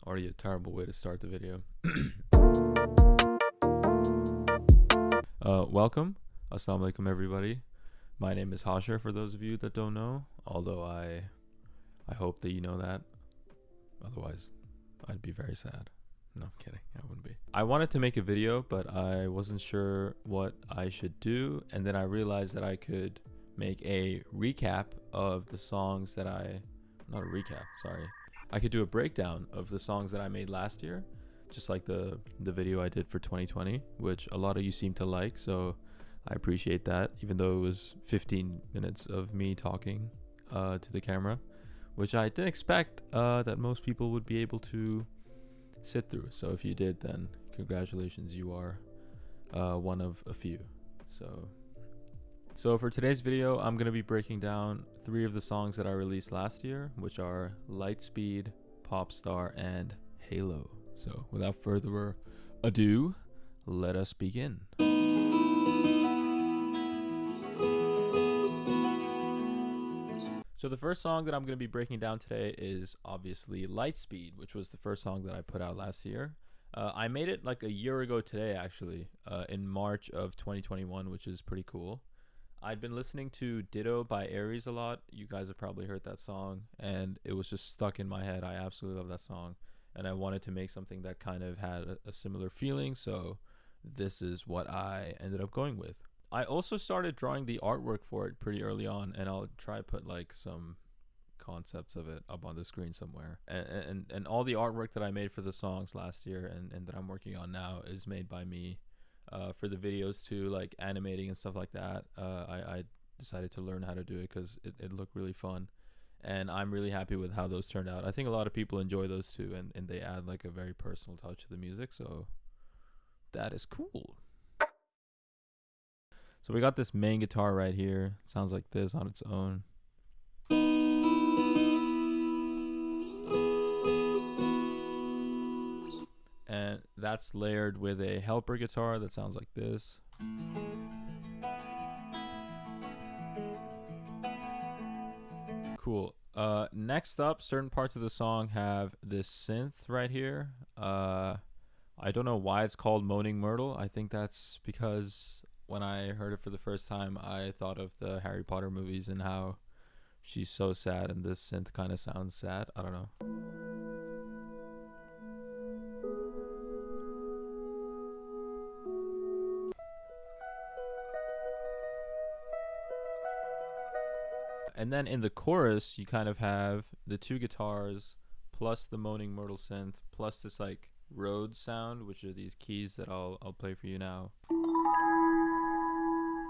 Already a terrible way to start the video. Welcome. Assalamu alaikum, everybody. My name is Hashir, for those of you that don't know, although I hope that you know that. Otherwise, I'd be very sad. No, I'm kidding. I wouldn't be. I wanted to make a video, but I wasn't sure what I should do. And then I realized that I could make a recap of the songs that not a recap, sorry. I could do a breakdown of the songs that I made last year, just like the video I did for 2020, which a lot of you seem to like. So I appreciate that, even though it was 15 minutes of me talking to the camera, which I didn't expect that most people would be able to sit through. So if you did, then congratulations, you are one of a few. So for today's video, I'm going to be breaking down 3 of the songs that I released last year, which are Lightspeed, Popstar, and Halo. So without further ado, let us begin. So the first song that I'm going to be breaking down today is obviously Lightspeed, which was the first song that I put out last year. I made it like a year ago today, actually, in March of 2021, which is pretty cool. I'd been listening to Ditto by Aries a lot. You guys have probably heard that song, and it was just stuck in my head. I absolutely love that song, and I wanted to make something that kind of had a similar feeling, so this is what I ended up going with. I also started drawing the artwork for it pretty early on, and I'll try to put like some concepts of it up on the screen somewhere. And all the artwork that I made for the songs last year and that I'm working on now is made by me. For the videos too, like animating and stuff like that, I decided to learn how to do it because it looked really fun, and I'm really happy with how those turned out. I think a lot of people enjoy those too, and they add like a very personal touch to the music, so that is cool. So we got this main guitar right here. It sounds like this on its own. And that's layered with a helper guitar that sounds like this. Cool. Next up, certain parts of the song have this synth right here. I don't know why it's called Moaning Myrtle. I think that's because when I heard it for the first time, I thought of the Harry Potter movies and how she's so sad, and this synth kind of sounds sad. I don't know. And then in the chorus, you kind of have the 2 guitars plus the Moaning Myrtle synth plus this like Rhodes sound, which are these keys that I'll play for you now.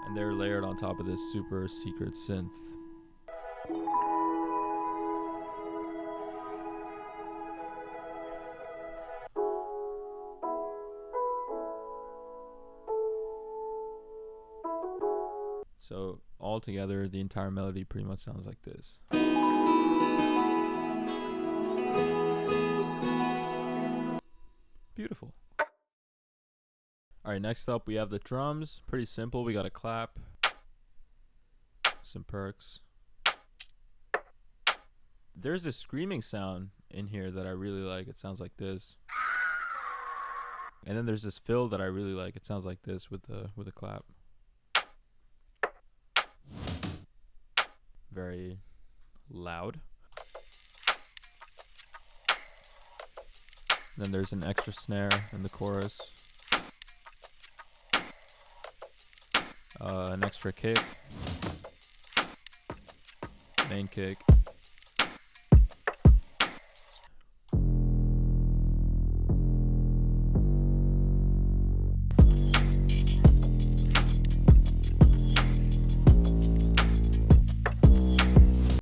And they're layered on top of this super secret synth. So all together, the entire melody pretty much sounds like this. Beautiful. All right, next up we have the drums. Pretty simple. We got a clap, some perks. There's a screaming sound in here that I really like. It sounds like this. And then there's this fill that I really like. It sounds like this with a clap. Very loud. Then there's an extra snare in the chorus. An extra kick. Main kick.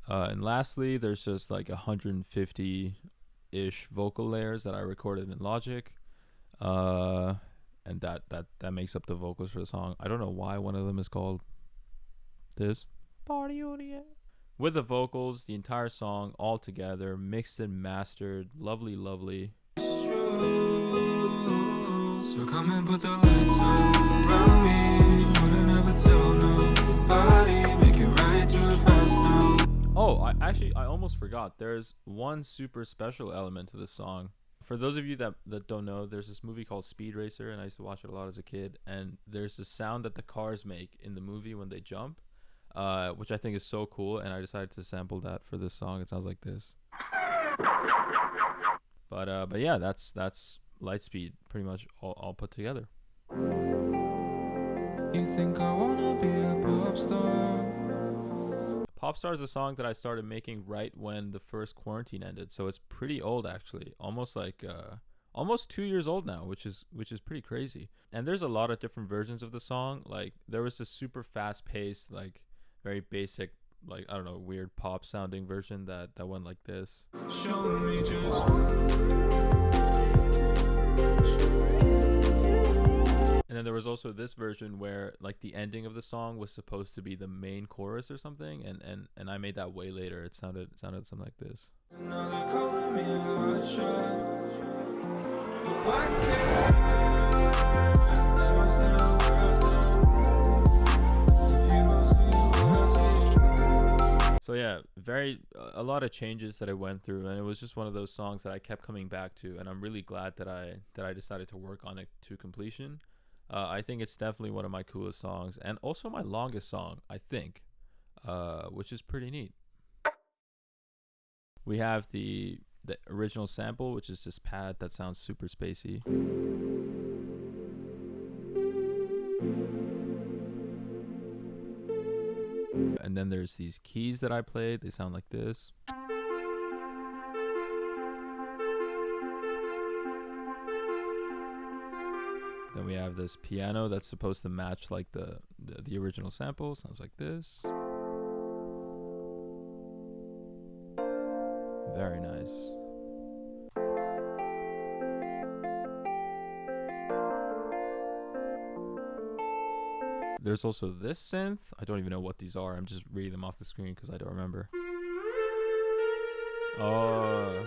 And lastly, there's just like 150-ish vocal layers that I recorded in Logic, and that makes up the vocals for the song. I don't know why one of them is called this. Party with the vocals, the entire song all together, mixed and mastered, lovely. So come and put the lights up around me. Wouldn't ever tell nobody. Make it right to it fast now. Oh, I almost forgot. There's one super special element to this song. For those of you that don't know, there's this movie called Speed Racer, and I used to watch it a lot as a kid. And there's this sound that the cars make in the movie when they jump, which I think is so cool. And I decided to sample that for this song. It sounds like this. But yeah, that's Lightspeed pretty much all put together. You think I wanna be a pop star? Pop Star is a song that I started making right when the first quarantine ended, so it's pretty old actually, almost 2 years old now, which is pretty crazy. And there's a lot of different versions of the song. Like there was this super fast paced, like very basic, like I don't know, weird pop sounding version that went like this. Show me just and then there was also this version where like the ending of the song was supposed to be the main chorus or something, and I made that way later. It sounded something like this. So yeah, a lot of changes that I went through, and it was just one of those songs that I kept coming back to, and I'm really glad that I decided to work on it to completion. I think it's definitely one of my coolest songs, and also my longest song, I think, which is pretty neat. We have the original sample, which is this pad that sounds super spacey. And then there's these keys that I played. They sound like this. Then we have this piano that's supposed to match like the original sample. Sounds like this. Very nice. There's also this synth. I don't even know what these are. I'm just reading them off the screen because I don't remember. Oh.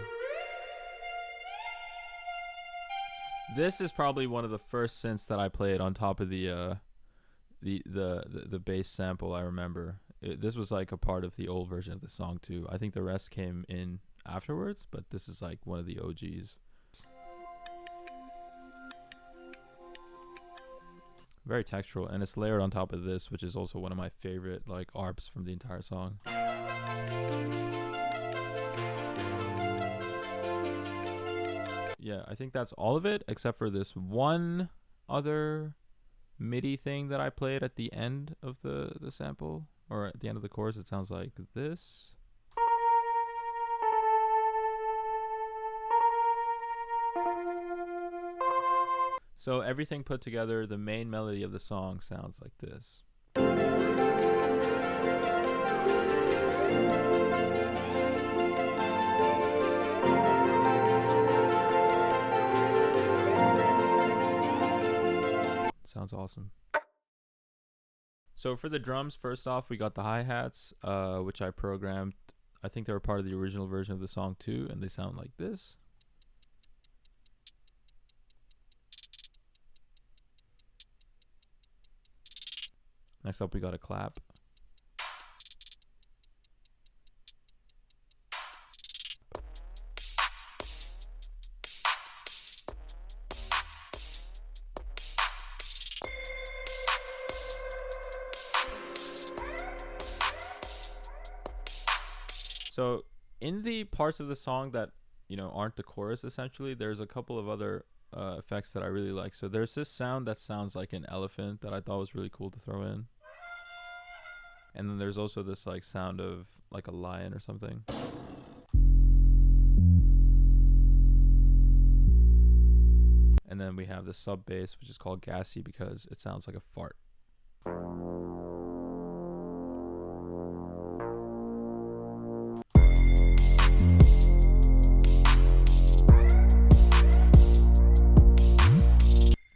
This is probably one of the first synths that I played on top of the bass sample. I remember this was like a part of the old version of the song too. I think the rest came in afterwards, but this is like one of the OGs. Very textural, and it's layered on top of this, which is also one of my favorite like arps from the entire song. Yeah, I think that's all of it, except for this one other MIDI thing that I played at the end of the sample, or at the end of the chorus. It sounds like this. So everything put together, the main melody of the song sounds like this. Sounds awesome. So for the drums, first off, we got the hi-hats, which I programmed. I think they were part of the original version of the song too, and they sound like this. Next up, we got a clap. So in the parts of the song that, you know, aren't the chorus, essentially, there's a couple of other effects that I really like. So there's this sound that sounds like an elephant that I thought was really cool to throw in. And then there's also this like sound of like a lion or something. And then we have the sub bass, which is called gassy because it sounds like a fart.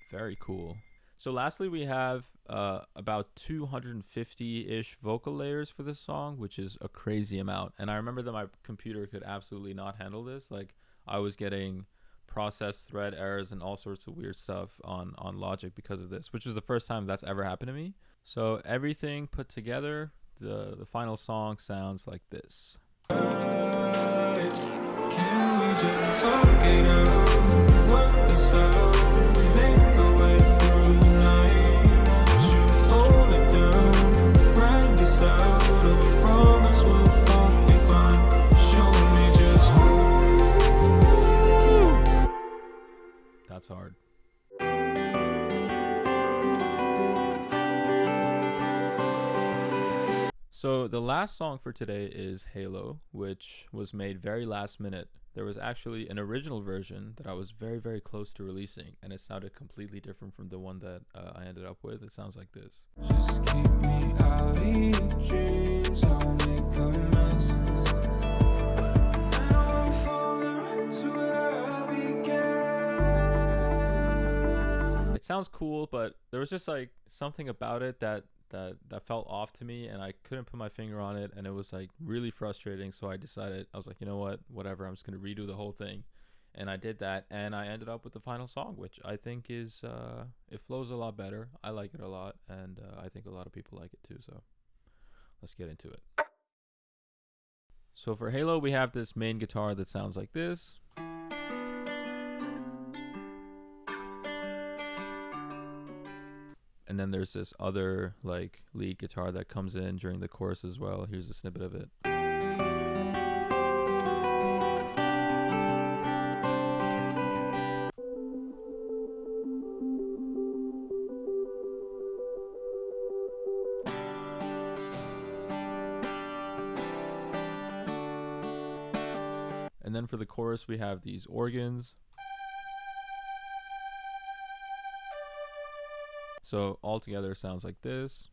Very cool. So lastly, we have about 250-ish vocal layers for this song, which is a crazy amount. And I remember that my computer could absolutely not handle this. Like I was getting process thread errors and all sorts of weird stuff on Logic because of this, which was the first time that's ever happened to me. So everything put together, the final song sounds like this. Can we just talk it out? Work this out, make a way through the night. Won't you hold it down? Ride this out, I promise we'll both be fine. Show me just who. That's hard. So the last song for today is Halo, which was made very last minute. There was actually an original version that I was very, very close to releasing, and it sounded completely different from the one that I ended up with. It sounds like this. Just keep me out of your dreams, I'll make a mess. Now I'm falling right to where I began. It sounds cool, but there was just like something about it that felt off to me, and I couldn't put my finger on it, and it was like really frustrating. So I decided, I was like, you know what, whatever, I'm just gonna redo the whole thing. And I did that, and I ended up with the final song, which I think is it flows a lot better. I like it a lot, and I think a lot of people like it too. So let's get into it. So for Halo, we have this main guitar that sounds like this. And then there's this other like lead guitar that comes in during the chorus as well. Here's a snippet of it. And then for the chorus, we have these organs. So all together sounds like this.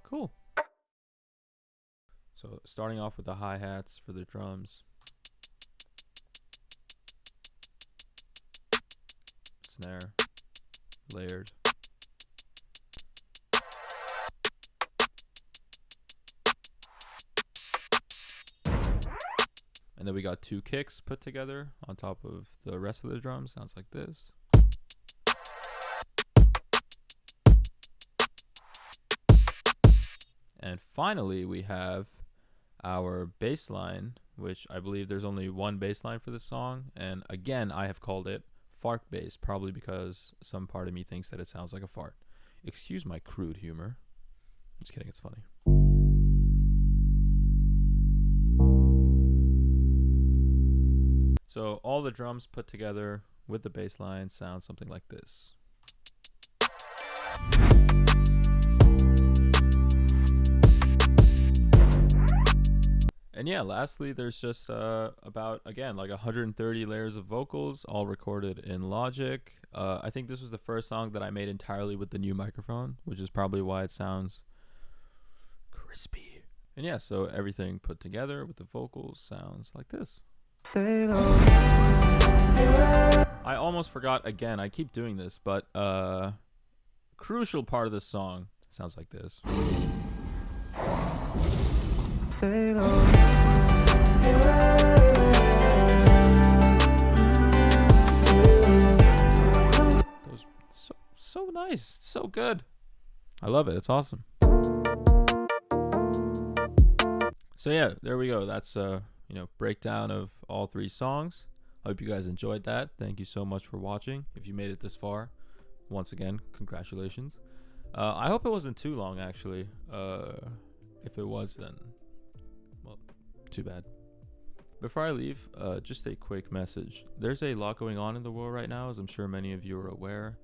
Cool. So starting off with the hi-hats for the drums. Snare. Layered. And then we got two kicks put together on top of the rest of the drums. Sounds like this. And finally, we have our bass line, which I believe there's only one bass line for this song. And again, I have called it fart bass, probably because some part of me thinks that it sounds like a fart. Excuse my crude humor. Just kidding, it's funny. So all the drums put together with the bass line sound something like this. And yeah, lastly, there's just about, again, like 130 layers of vocals, all recorded in Logic. I think this was the first song that I made entirely with the new microphone, which is probably why it sounds crispy. And yeah, so everything put together with the vocals sounds like this. I almost forgot again. I keep doing this, but crucial part of this song sounds like this. Those so nice, so good. I love it. It's awesome. So yeah, there we go. That's breakdown of all three songs. I hope you guys enjoyed that. Thank you so much for watching. If you made it this far, once again, congratulations. I hope it wasn't too long, actually. If it was, then, well, too bad. Before I leave, just a quick message. There's a lot going on in the world right now, as I'm sure many of you are aware.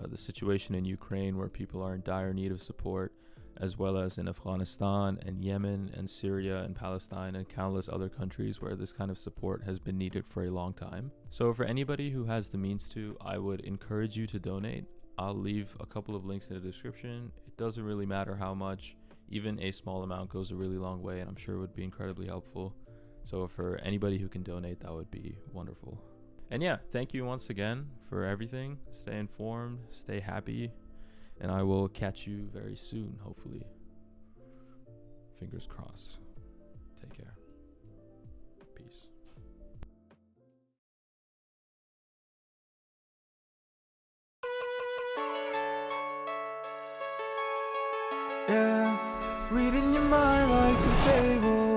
The situation in Ukraine, where people are in dire need of support, as well as in Afghanistan and Yemen and Syria and Palestine and countless other countries where this kind of support has been needed for a long time. So for anybody who has the means to, I would encourage you to donate. I'll leave a couple of links in the description. It doesn't really matter how much. Even a small amount goes a really long way, and I'm sure it would be incredibly helpful. So for anybody who can donate, that would be wonderful. And yeah, thank you once again for everything. Stay informed, stay happy, and I will catch you very soon, hopefully. Fingers crossed. Take care. Peace. Yeah, reading your mind like a fable.